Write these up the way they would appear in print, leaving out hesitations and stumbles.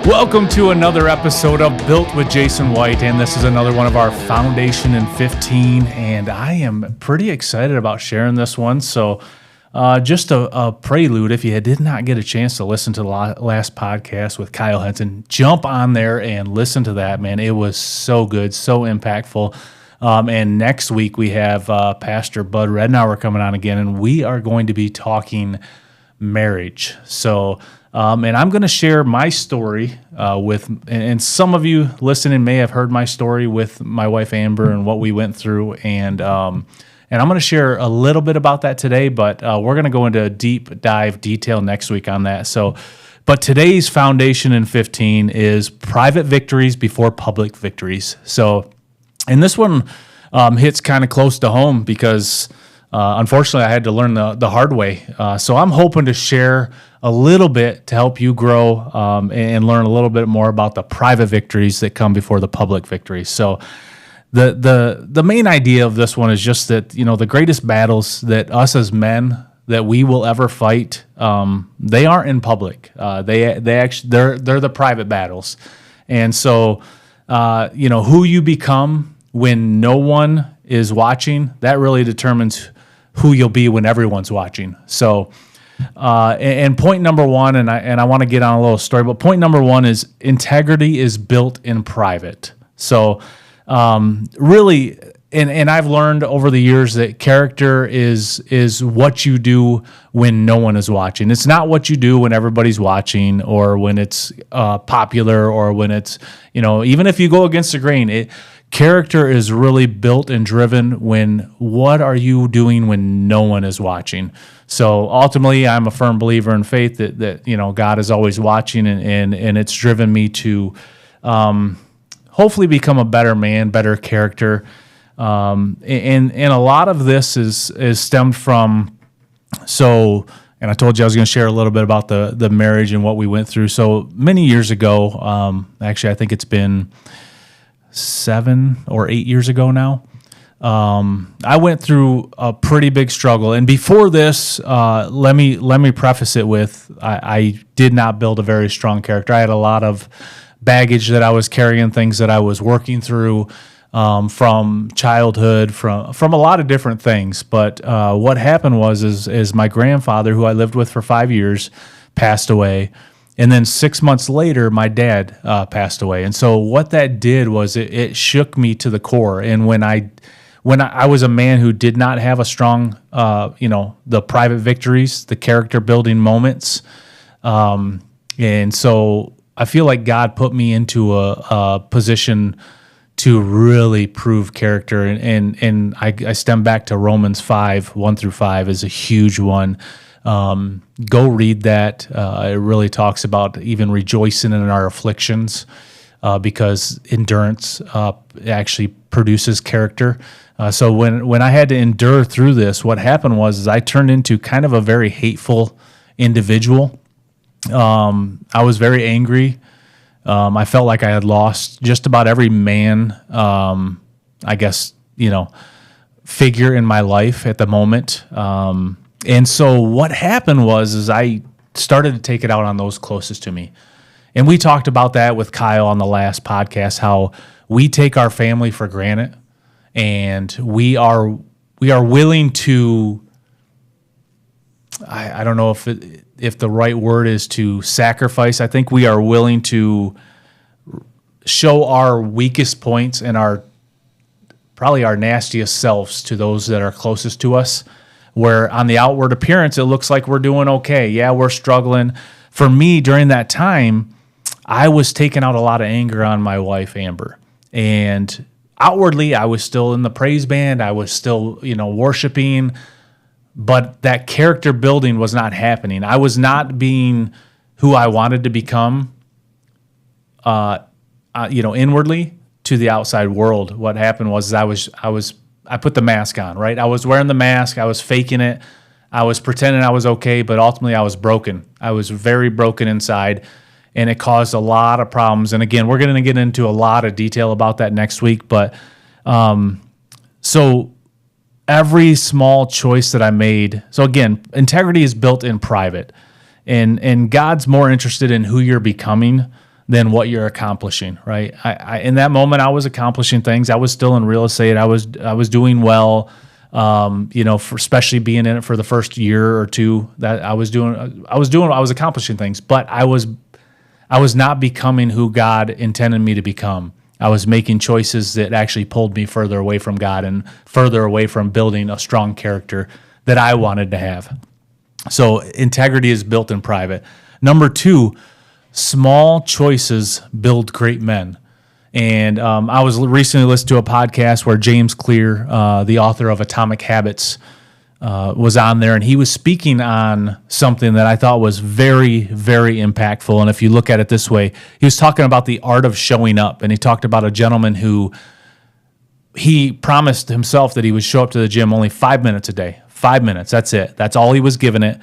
Welcome to another episode of Built with Jason White, and this is another one of our Foundation in 15, and I am pretty excited about sharing this one. So just a prelude, if you did not get a chance to listen to the last podcast with Kyle Henson, jump on there and listen to that, man. It was so good, so impactful. And next week we have Pastor Bud Rednauer coming on again, and we are going to be talking marriage. So and I'm going to share my story and some of you listening may have heard my story with my wife Amber and what we went through, and I'm going to share a little bit about that today, but we're going to go into a deep dive detail next week on that. So, but today's Foundation in 15 is private victories before public victories. So, and this one hits kind of close to home because unfortunately I had to learn the hard way. So I'm hoping to share a little bit to help you grow and learn a little bit more about the private victories that come before the public victories. So the main idea of this one is just that, you know, the greatest battles that us as men that we will ever fight, they aren't in public. They're the private battles. And so, you know, who you become when no one is watching, that really determines who you'll be when everyone's watching. So, and point number one, and I want to get on a little story, but point number one is integrity is built in private. So, really, and I've learned over the years that character is what you do when no one is watching. It's not what you do when everybody's watching or when it's popular or when it's, you know, even if you go against the grain. Character is really built and driven when what are you doing when no one is watching. So ultimately, I'm a firm believer in faith that you know God is always watching, and it's driven me to hopefully become a better man, better character. And a lot of this is stemmed from and I told you I was going to share a little bit about the marriage and what we went through. So many years ago, actually I think it's been 7 or 8 years ago now. I went through a pretty big struggle, and before this, let me preface it with I did not build a very strong character. I had a lot of baggage that I was carrying, things that I was working through from childhood, from a lot of different things. But what happened is my grandfather, who I lived with for 5 years, passed away. And then 6 months later, my dad passed away. And so what that did was it shook me to the core. And when I was a man who did not have a strong, the private victories, the character building moments. And so I feel like God put me into a position to really prove character. And I stem back to Romans 5, 1-5 is a huge one. Go read that. It really talks about even rejoicing in our afflictions because endurance actually produces character. So when I had to endure through this, what happened was I turned into kind of a very hateful individual. I was very angry. I felt like I had lost just about every man, I guess, figure in my life at the moment. And so what happened was I started to take it out on those closest to me. And we talked about that with Kyle on the last podcast, how we take our family for granted and we are willing to, I don't know if the right word is to sacrifice. I think we are willing to show our weakest points and probably our nastiest selves to those that are closest to us, where on the outward appearance, it looks like we're doing okay. Yeah, we're struggling. For me, during that time, I was taking out a lot of anger on my wife, Amber. And outwardly, I was still in the praise band. I was still, worshiping. But that character building was not happening. I was not being who I wanted to become, inwardly to the outside world. What happened was I put the mask on, right? I was wearing the mask. I was faking it. I was pretending I was okay, but ultimately I was broken. I was very broken inside, and it caused a lot of problems. And again, we're going to get into a lot of detail about that next week. But so every small choice that I made. So again, integrity is built in private, and God's more interested in who you're becoming than what you're accomplishing, right? In that moment, I was accomplishing things. I was still in real estate. I was doing well, for especially being in it for the first year or two. That I was accomplishing things, but I was not becoming who God intended me to become. I was making choices that actually pulled me further away from God and further away from building a strong character that I wanted to have. So integrity is built in private. Number 2, small choices build great men. And I was recently listening to a podcast where James Clear, the author of Atomic Habits, was on there, and he was speaking on something that I thought was very, very impactful. And if you look at it this way, he was talking about the art of showing up, and he talked about a gentleman who he promised himself that he would show up to the gym only 5 minutes a day. 5 minutes, that's it. That's all he was giving it.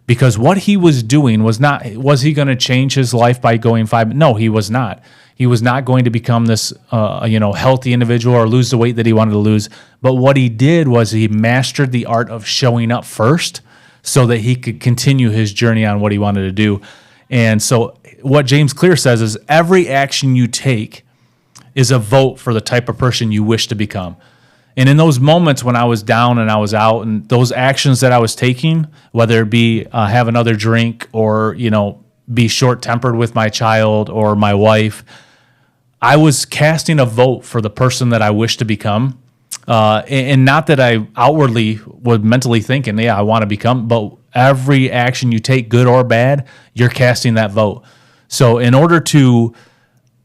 Because what he was doing was he going to change his life by going 5 minutes? No, he was not. He was not going to become this, healthy individual or lose the weight that he wanted to lose. But what he did was he mastered the art of showing up first so that he could continue his journey on what he wanted to do. And so what James Clear says is every action you take is a vote for the type of person you wish to become. And in those moments when I was down and I was out, and those actions that I was taking, whether it be have another drink or, be short-tempered with my child or my wife, I was casting a vote for the person that I wish to become. And not that I outwardly was mentally thinking, I want to become, but every action you take, good or bad, you're casting that vote. So in order to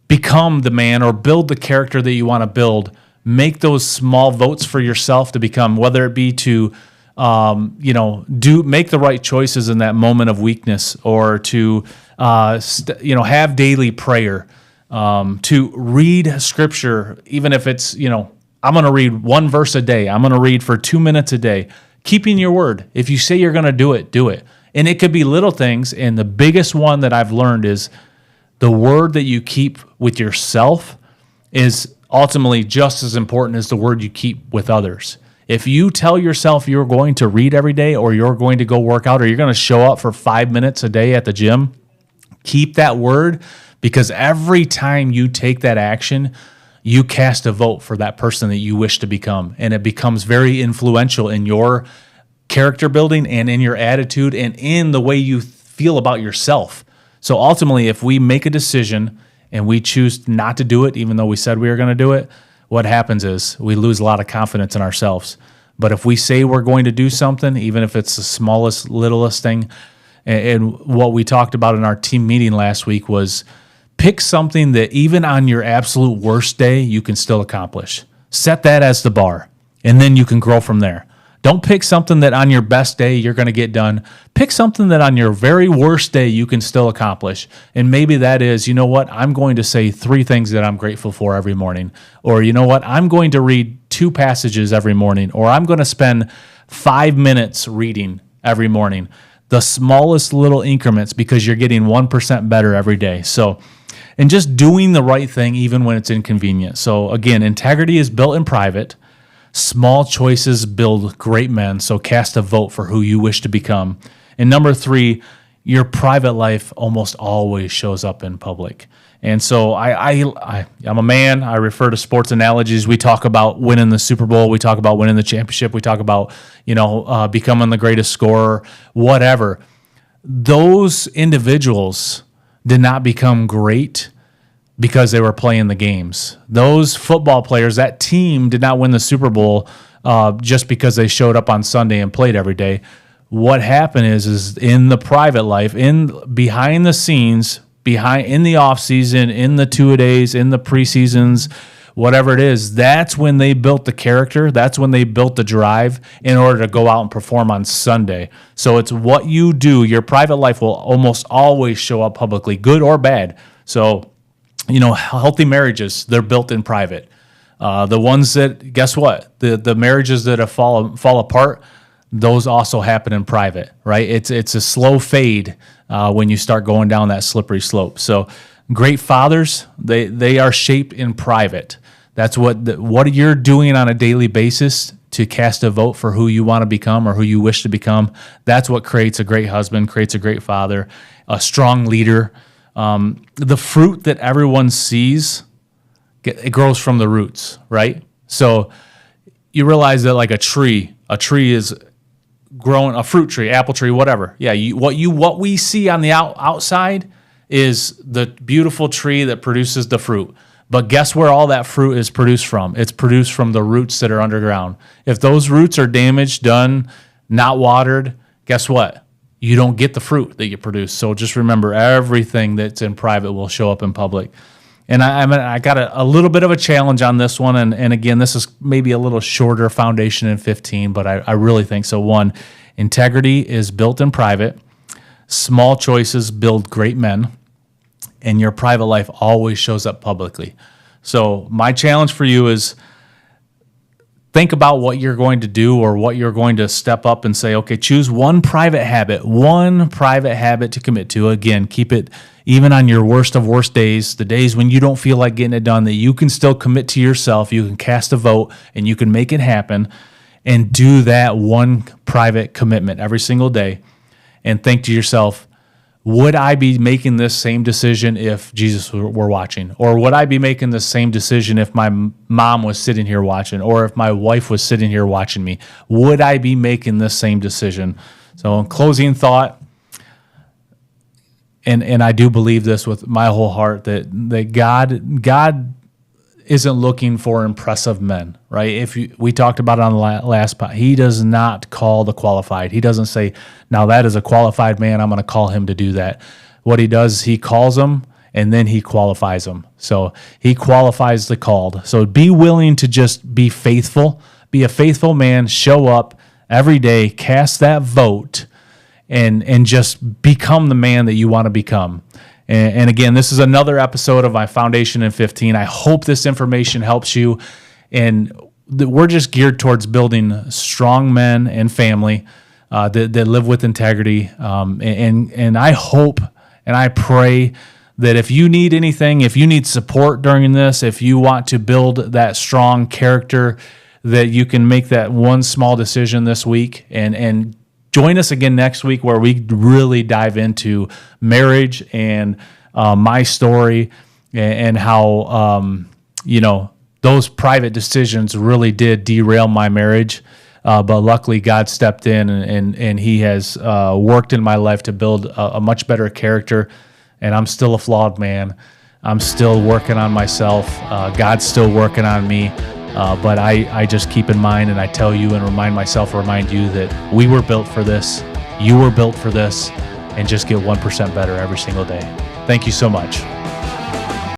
become the man or build the character that you want to build, make those small votes for yourself to become, whether it be to, make the right choices in that moment of weakness, or to, have daily prayer, to read scripture, even if it's, I'm going to read one verse a day. I'm going to read for 2 minutes a day. Keeping your word. If you say you're going to do it, do it. And it could be little things. And the biggest one that I've learned is the word that you keep with yourself is ultimately just as important as the word you keep with others. If you tell yourself you're going to read every day, or you're going to go work out, or you're going to show up for 5 minutes a day at the gym, keep that word, because every time you take that action, you cast a vote for that person that you wish to become. And it becomes very influential in your character building and in your attitude and in the way you feel about yourself. So ultimately, if we make a decision and we choose not to do it, even though we said we were going to do it, what happens is we lose a lot of confidence in ourselves. But if we say we're going to do something, even if it's the smallest, littlest thing, and what we talked about in our team meeting last week was pick something that even on your absolute worst day, you can still accomplish. Set that as the bar, and then you can grow from there. Don't pick something that on your best day you're going to get done. Pick something that on your very worst day you can still accomplish. And maybe that is, you know what, I'm going to say 3 things that I'm grateful for every morning. Or you know what, I'm going to read 2 passages every morning. Or I'm going to spend 5 minutes reading every morning. The smallest little increments, because you're getting 1% better every day. So, and just doing the right thing even when it's inconvenient. So again, integrity is built in private. Small choices build great men, so cast a vote for who you wish to become. And number 3, your private life almost always shows up in public. And so I'm a man. I refer to sports analogies. We talk about winning the Super Bowl. We talk about winning the championship. We talk about, becoming the greatest scorer, whatever. Those individuals did not become great because they were playing the games. Those football players, that team did not win the Super Bowl just because they showed up on Sunday and played every day. What happened is in the private life, behind the scenes, in the off season, in the 2-a-days, in the preseasons, whatever it is, that's when they built the character. That's when they built the drive in order to go out and perform on Sunday. So it's what you do. Your private life will almost always show up publicly, good or bad. So, healthy marriages, they're built in private. The ones that, guess what? The marriages that have fall apart, those also happen in private, right? It's a slow fade when you start going down that slippery slope. So great fathers, they are shaped in private. That's what you're doing on a daily basis to cast a vote for who you want to become or who you wish to become. That's what creates a great husband, creates a great father, a strong leader. the fruit that everyone sees, it grows from the roots, right? So you realize that like a tree is growing, a fruit tree, apple tree, whatever. Yeah, what we see on the outside is the beautiful tree that produces the fruit. But guess where all that fruit is produced from? It's produced from the roots that are underground. If those roots are damaged, done, not watered, guess what? You don't get the fruit that you produce. So just remember, everything that's in private will show up in public. And I got a little bit of a challenge on this one. And again, this is maybe a little shorter foundation in 15, but I really think so. 1, integrity is built in private. Small choices build great men. And your private life always shows up publicly. So my challenge for you is think about what you're going to do or what you're going to step up and say, okay, choose one private habit to commit to. Again, keep it even on your worst of worst days, the days when you don't feel like getting it done, that you can still commit to yourself. You can cast a vote and you can make it happen, and do that one private commitment every single day and think to yourself, would I be making this same decision if Jesus were watching? Or would I be making the same decision if my mom was sitting here watching, or if my wife was sitting here watching me? Would I be making this same decision? So in closing thought, and I do believe this with my whole heart, that God isn't looking for impressive men, right? We talked about it on the last part. He does not call the qualified. He doesn't say, now that is a qualified man, I'm going to call him to do that. What he does, he calls them, and then he qualifies them. So he qualifies the called. So be willing to just be faithful, be a faithful man, show up every day, cast that vote, and just become the man that you want to become. And again, this is another episode of my Foundation in 15. I hope this information helps you. And we're just geared towards building strong men and family that live with integrity. And I hope and I pray that if you need anything, if you need support during this, if you want to build that strong character, that you can make that one small decision this week and join us again next week, where we really dive into marriage and my story and how, those private decisions really did derail my marriage. But luckily God stepped in and he has worked in my life to build a much better character. And I'm still a flawed man. I'm still working on myself. God's still working on me. But I just keep in mind, and I tell you and remind you that we were built for this. You were built for this, and just get 1% better every single day. Thank you so much.